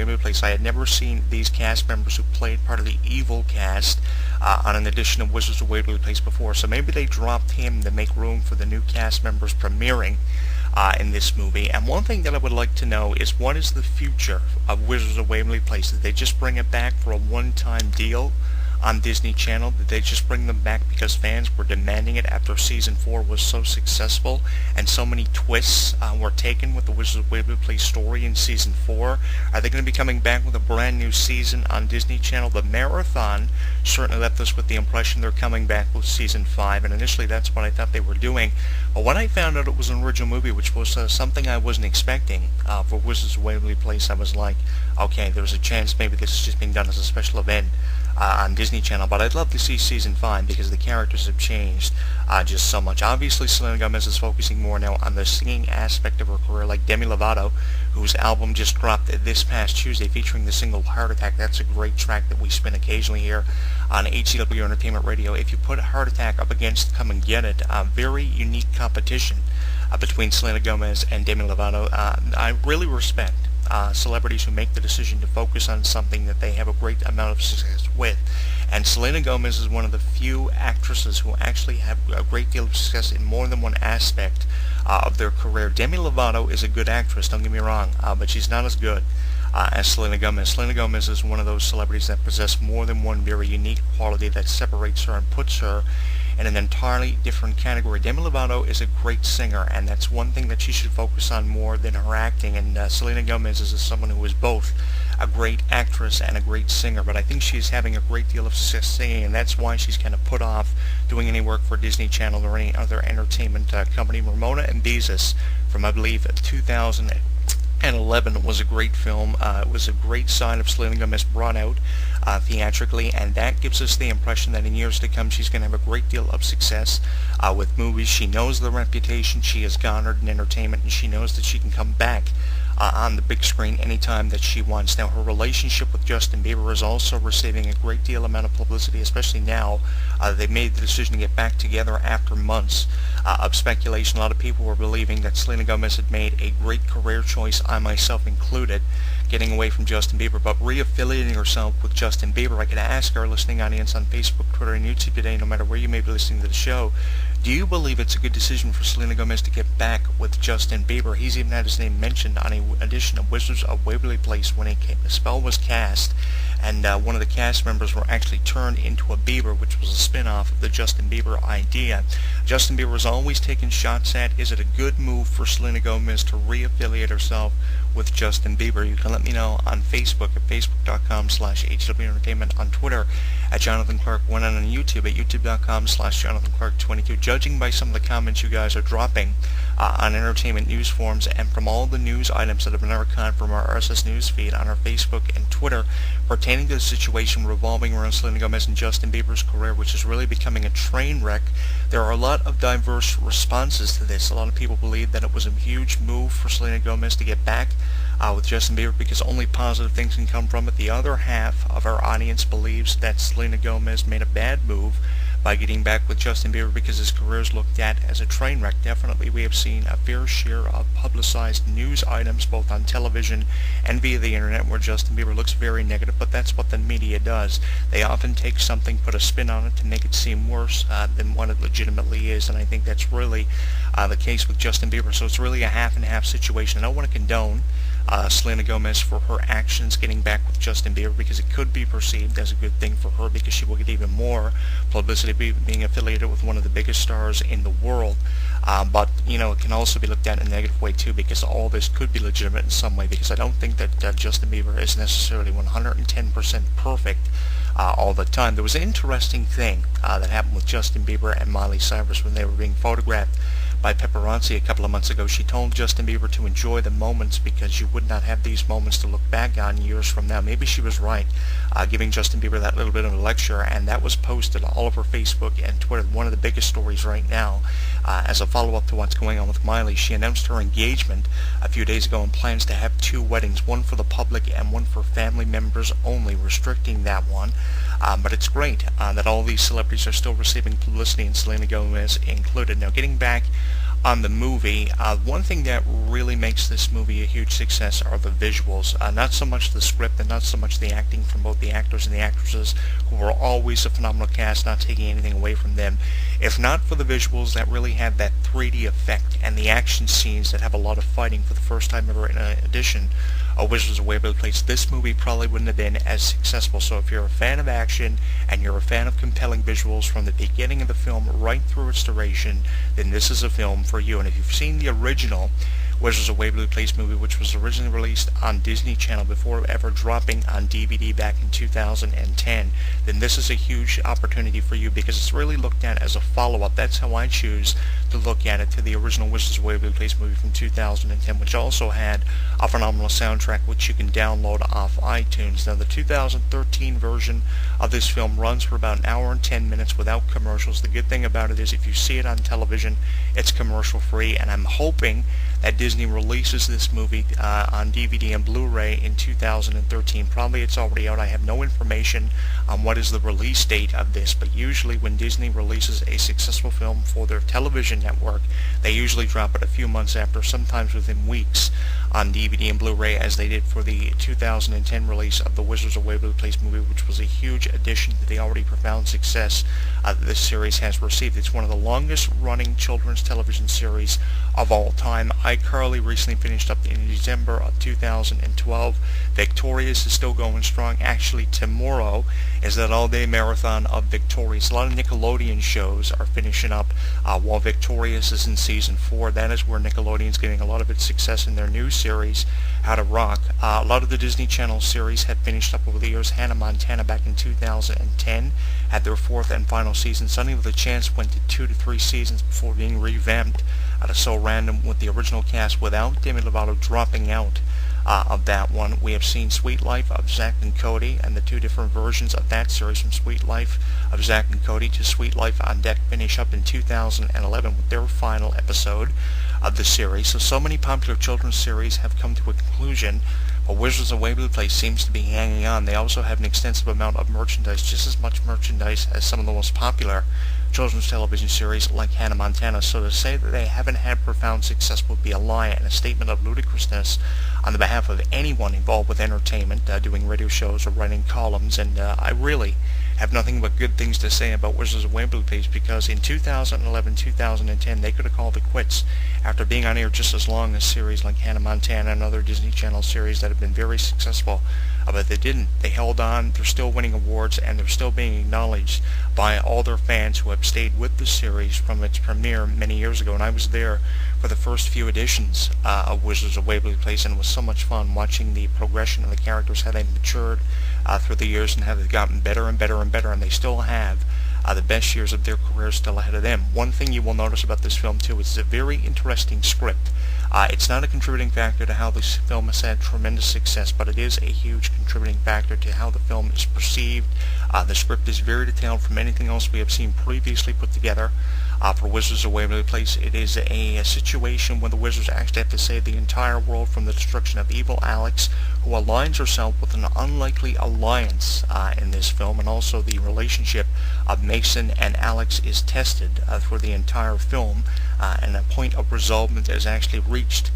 Waverly Place. I had never seen these cast members who played part of the evil cast on an edition of Wizards of Waverly Place before, so maybe they dropped him to make room for the new cast members premiering in this movie. And one thing that I would like to know is, what is the future of Wizards of Waverly Place? Did they just bring it back for a one-time deal on Disney Channel? Did they just bring them back because fans were demanding it after Season 4 was so successful and so many twists were taken with the Wizards of Waverly Place story in Season 4? Are they going to be coming back with a brand new season on Disney Channel? The Marathon certainly left us with the impression they're coming back with Season 5, and initially that's what I thought they were doing. But when I found out it was an original movie, which was something I wasn't expecting for Wizards of Waverly Place, I was like, okay, there's a chance maybe this is just being done as a special event on Disney Channel, but I'd love to see Season 5 because the characters have changed just so much. Obviously, Selena Gomez is focusing more now on the singing aspect of her career, like Demi Lovato, whose album just dropped this past Tuesday featuring the single Heart Attack. That's a great track that we spin occasionally here on HCW Entertainment Radio. If you put Heart Attack up against Come and Get It, very unique competition between Selena Gomez and Demi Lovato. I really respect celebrities who make the decision to focus on something that they have a great amount of success with. And Selena Gomez is one of the few actresses who actually have a great deal of success in more than one aspect of their career. Demi Lovato is a good actress, don't get me wrong, but she's not as good as Selena Gomez. Selena Gomez is one of those celebrities that possess more than one very unique quality that separates her and puts her in an entirely different category. Demi Lovato is a great singer, and that's one thing that she should focus on more than her acting. And Selena Gomez is someone who is both a great actress and a great singer, but I think she's having a great deal of success singing, and that's why she's kind of put off doing any work for Disney Channel or any other entertainment company. Ramona and Beezus from, I believe, 2011 was a great film. It was a great sign of Selena Gomez brought out theatrically, and that gives us the impression that in years to come she's going to have a great deal of success with movies. She knows the reputation she has garnered in entertainment, and she knows that she can come back on the big screen anytime that she wants. Now, her relationship with Justin Bieber is also receiving a great deal amount of publicity, especially now they made the decision to get back together after months of speculation. A lot of people were believing that Selena Gomez had made a great career choice, I myself included, getting away from Justin Bieber, but reaffiliating herself with Justin Bieber. I could ask our listening audience on Facebook, Twitter, and YouTube today, no matter where you may be listening to the show, do you believe it's a good decision for Selena Gomez to get back with Justin Bieber? He's even had his name mentioned on an edition of Wizards of Waverly Place when a spell was cast, and one of the cast members were actually turned into a Bieber, which was a spin-off of the Justin Bieber idea. Justin Bieber is always taking shots at, is it a good move for Selena Gomez to reaffiliate herself with Justin Bieber? You can let me know on Facebook at facebook.com/HW Entertainment, on Twitter at Jonathan Clarke1, and on YouTube at youtube.com/Jonathan Clarke22. Judging by some of the comments you guys are dropping on entertainment news forums and from all the news items that have been archived from our RSS news feed on our Facebook and Twitter pertaining to the situation revolving around Selena Gomez and Justin Bieber's career, which is really becoming a train wreck, there are a lot of diverse responses to this. A lot of people believe that it was a huge move for Selena Gomez to get back with Justin Bieber because only positive things can come from it. The other half of our audience believes that Selena Gomez made a bad move by getting back with Justin Bieber because his career is looked at as a train wreck. Definitely we have seen a fair share of publicized news items both on television and via the internet where Justin Bieber looks very negative, but that's what the media does. They often take something, put a spin on it to make it seem worse than what it legitimately is, and I think that's really the case with Justin Bieber. So it's really a half and half situation. I don't want to condone Selena Gomez for her actions getting back with Justin Bieber because it could be perceived as a good thing for her because she will get even more publicity being affiliated with one of the biggest stars in the world. But, you know, it can also be looked at in a negative way too because all this could be legitimate in some way because I don't think that Justin Bieber is necessarily 110% perfect all the time. There was an interesting thing that happened with Justin Bieber and Miley Cyrus when they were being photographed by paparazzi a couple of months ago. She told Justin Bieber to enjoy the moments because you would not have these moments to look back on years from now. Maybe she was right, giving Justin Bieber that little bit of a lecture, and that was posted all over Facebook and Twitter. One of the biggest stories right now. As a follow-up to what's going on with Miley, she announced her engagement a few days ago and plans to have 2 weddings, one for the public and one for family members only, restricting that one. But it's great that all these celebrities are still receiving publicity, and Selena Gomez included. Now, getting back on the movie. One thing that really makes this movie a huge success are the visuals. Not so much the script and not so much the acting from both the actors and the actresses, who are always a phenomenal cast, not taking anything away from them. If not for the visuals that really have that 3D effect and the action scenes that have a lot of fighting for the first time ever in an edition of Wizards of Waverly Place, this movie probably wouldn't have been as successful. So if you're a fan of action and you're a fan of compelling visuals from the beginning of the film right through its duration, then this is a film for you. And if you've seen the original Wizards of Waverly Place movie, which was originally released on Disney Channel before ever dropping on DVD back in 2010, then this is a huge opportunity for you because it's really looked at as a follow-up. That's how I choose to look at it, to the original Wizards of Waverly Place movie from 2010, which also had a phenomenal soundtrack which you can download off iTunes. Now, the 2013 version of this film runs for about an hour and 10 minutes without commercials. The good thing about it is if you see it on television, it's commercial free, and I'm hoping that Disney releases this movie on DVD and Blu-ray in 2013. Probably it's already out. I have no information on what is the release date of this, but usually when Disney releases a successful film for their television network, they usually drop it a few months after, sometimes within weeks, on DVD and Blu-ray, as they did for the 2010 release of the Wizards of Waverly Place movie, which was a huge addition to the already profound success that this series has received. It's one of the longest running children's television series of all time. iCarly recently finished up in December of 2012. Victorious is still going strong. Actually, tomorrow is that all-day marathon of Victorious. A lot of Nickelodeon shows are finishing up while Victorious is in season 4. That is where Nickelodeon's getting a lot of its success in their new series, How to Rock. A lot of the Disney Channel series have finished up over the years. Hannah Montana back in 2010 had their 4th and final season. Sunny with a Chance went to 2 to 3 seasons before being revamped out of So Random with the original cast without Demi Lovato dropping out of that one. We have seen Sweet Life of Zack and Cody and the 2 different versions of that series, from Sweet Life of Zack and Cody to Sweet Life on Deck, finish up in 2011 with their final episode of the series. So many popular children's series have come to a conclusion, but Wizards of Waverly Place seems to be hanging on. They also have an extensive amount of merchandise, just as much merchandise as some of the most popular children's television series like Hannah Montana. So to say that they haven't had profound success would be a lie and a statement of ludicrousness on the behalf of anyone involved with entertainment, doing radio shows or writing columns. And I really have nothing but good things to say about Wizards of Waverly Place, because in 2011, 2010, they could have called it quits after being on air just as long as series like Hannah Montana and other Disney Channel series that have been very successful. But they didn't. They held on. They're still winning awards, and they're still being acknowledged by all their fans who have stayed with the series from its premiere many years ago. And I was there for the first few editions of Wizards of Waverly Place, and it was so much fun watching the progression of the characters, how they matured through the years and how they've gotten better and better and better, and they still have the best years of their careers still ahead of them. One thing you will notice about this film, too, is a very interesting script. It's not a contributing factor to how this film has had tremendous success, but it is a huge contributing factor to how the film is perceived. The script is very detailed from anything else we have seen previously put together for Wizards of Waverly Place. It is a situation where the Wizards actually have to save the entire world from the destruction of evil Alex, who aligns herself with an unlikely alliance in this film, and also the relationship of Mason and Alex is tested through the entire film, and a point of resolvement is actually reached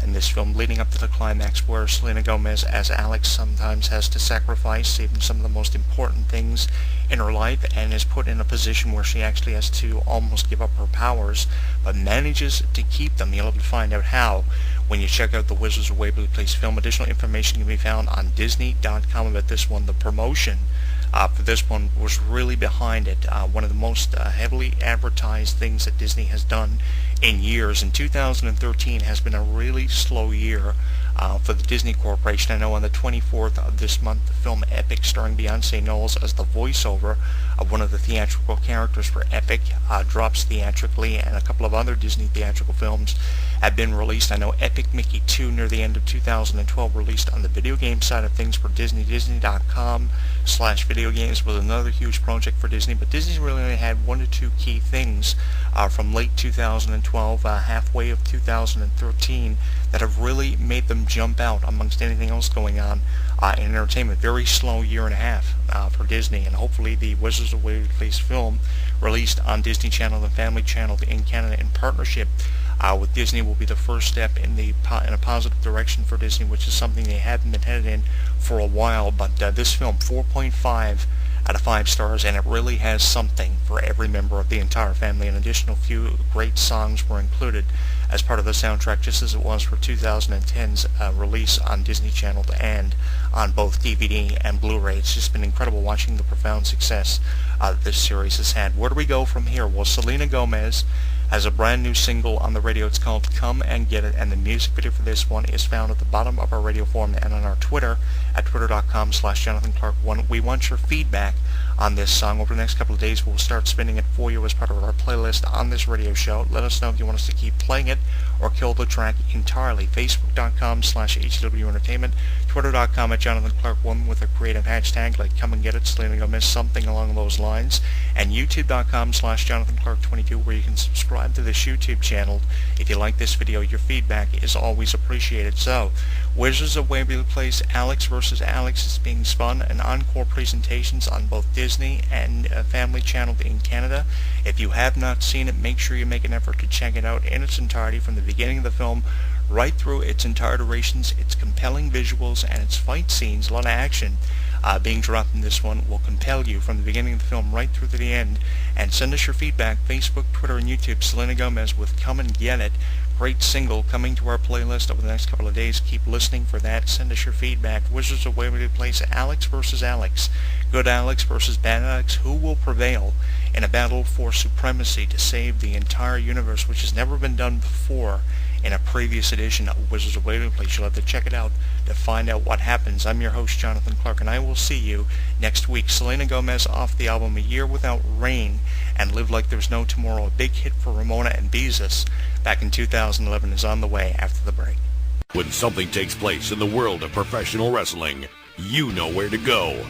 in this film, leading up to the climax where Selena Gomez as Alex sometimes has to sacrifice even some of the most important things in her life, and is put in a position where she actually has to almost give up her powers, but manages to keep them. You'll have to find out how when you check out the Wizards of Waverly Place film. Additional information can be found on Disney.com about this one. The promotion for this one was really behind it. One of the most heavily advertised things that Disney has done in years. And 2013 has been a really slow year for the Disney Corporation. I know on the 24th of this month, the film Epic, starring Beyonce Knowles as the voiceover of one of the theatrical characters for Epic, drops theatrically, and a couple of other Disney theatrical films have been released. I know Epic Mickey 2 near the end of 2012 released on the video game side of things for Disney. Disney.com/video games was another huge project for Disney, but Disney really only had 1 to 2 key things from late 2012, halfway of 2013, that have really made them jump out amongst anything else going on in entertainment. Very slow year and a half for Disney, and hopefully the Wizards of Waverly Place film, released on Disney Channel and Family Channel in Canada in partnership with Disney, will be the first step in a positive direction for Disney, which is something they hadn't been headed in for a while. But this film, 4.5 out of 5 stars, and it really has something for every member of the entire family. An additional few great songs were included as part of the soundtrack, just as it was for 2010's release on Disney Channel and on both DVD and Blu-ray. It's just been incredible watching the profound success this series has had. Where do we go from here? Well, Selena Gomez has a brand new single on the radio. It's called Come and Get It, and the music video for this one is found at the bottom of our radio forum and on our Twitter at twitter.com/JonathanClarke1. We want your feedback on this song. Over the next couple of days, we'll start spinning it for you as part of our playlist on this radio show. Let us know if you want us to keep playing it or kill the track entirely. Facebook.com/HW Entertainment, Twitter.com@JonathanClarke1 with a creative hashtag like Come and Get It, Selena Gomez, something along those lines, and YouTube.com/JonathanClarke22, where you can subscribe to this YouTube channel. If you like this video, your feedback is always appreciated. So, Wizards of Waverly Place, Alex vs. Alex is being spun, and encore presentations on both Disney and Family Channel in Canada. If you have not seen it, make sure you make an effort to check it out in its entirety, from the beginning of the film right through its entire durations. Its compelling visuals and its fight scenes, a lot of action being dropped in this one, will compel you from the beginning of the film right through to the end. And send us your feedback, Facebook, Twitter, and YouTube. Selena Gomez with Come and Get It. Great single coming to our playlist over the next couple of days. Keep listening for that. Send us your feedback. Wizards of Waverly Place, Alex vs. Alex. Good Alex versus bad Alex. Who will prevail in a battle for supremacy to save the entire universe, which has never been done before in a previous edition of Wizards of Waverly Place? You'll have to check it out to find out what happens. I'm your host, Jonathan Clarke, and I will see you next week. Selena Gomez off the album A Year Without Rain and Live Like There's No Tomorrow, a big hit for Ramona and Beezus back in 2011, is on the way after the break. When something takes place in the world of professional wrestling, you know where to go.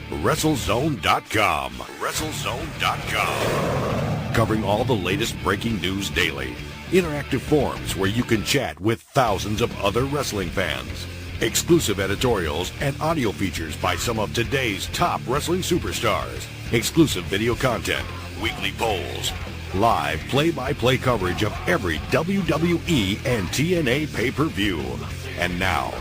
WrestleZone.com. WrestleZone.com. Covering all the latest breaking news daily. Interactive forums where you can chat with thousands of other wrestling fans. Exclusive editorials and audio features by some of today's top wrestling superstars. Exclusive video content, weekly polls, live play-by-play coverage of every WWE and TNA pay-per-view. And now,